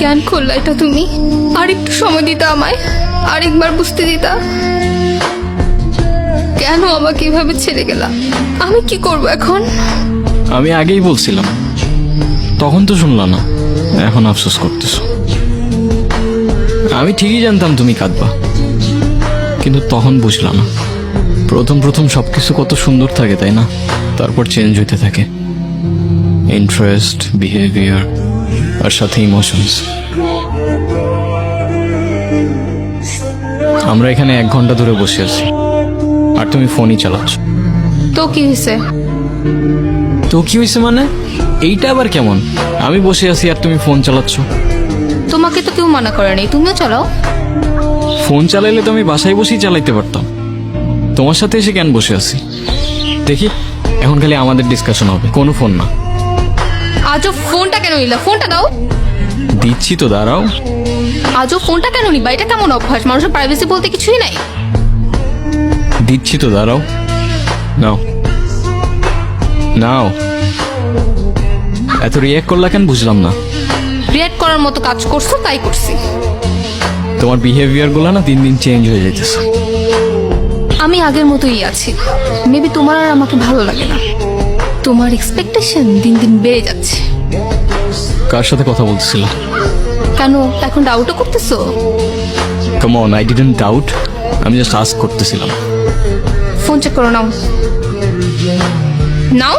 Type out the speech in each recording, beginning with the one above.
কেন করলা এটা তুমি? আর একটু সময় দিতা আমায়, আরেকবার বুঝতে দিতা। কেন আমাকে এভাবে ছেড়ে গেলা? আমি কি করব এখন? আমি আগেই বলছিলাম, তখন তো শুনলা না, এখন আফসোস করতেছ। আমি ঠিকই জানতাম তুমি কাঁদবা, কিন্তু তখন বুঝলাম না। প্রথম প্রথম সবকিছু কত সুন্দর থাকে, তাই না? তারপর চেঞ্জ হইতে থাকে, ইন্টারেস্ট, বিহেভিয়ার আর সাথে ইমোশনস। আমরা এখানে 1 ঘন্টা ধরে বসে আছি, আর তুমি ফোনই চালাচ্ছ। তো কি হয়েছে? তো কি হয়েছে মানে? এইটা আবার কেমন? আমি বসে আছি আর তুমি ফোন চালাচ্ছ। তোমাকে তো কেউ মানা করে নাই, তুমিও চালাও। ফোন চালাইলে তো আমি বাসায় বসেই চালাইতে পারতাম, তোমার সাথে এসে কেন বসে আছি? দেখি, এখন খালি আমাদের ডিসকাশন হবে, কোনো ফোন না। আজও ফোনটা কেন নিলা? ফোনটা দাও। দিচ্ছি তো, দাঁড়াও। আজও ফোনটা কেন নিবা? এটা কেমন অভ্যাস? মানুষের প্রাইভেসি বলতে কিছুই নাই। দিচ্ছি তো, দাঁড়াও। নাও নাও। এত রিয়াক্ট করলা কেন বুঝলাম না। রিয়াক্ট করার মতো কাজ করছো, তাই করছি। তোমার বিহেভিয়ার গুলো না দিন দিন চেঞ্জ হয়ে যাইতেছে। আমি আগের মতোই আছি, মেবি তোমার আর আমাকে ভালো লাগে না। তোমার এক্সপেকটেশন দিন দিন বেড়ে যাচ্ছে। কার সাথে কথা বলতেছিল? কেন এখন ডাউটও করতেছো? Come on, I didn't doubt, আমি জাস্ট আস্ক করতেছিলাম। ফোন চেক করো, নাও নাও।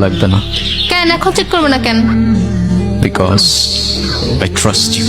লাগবে না। কেন এখন চেক করবে না কেন? Because I trust you.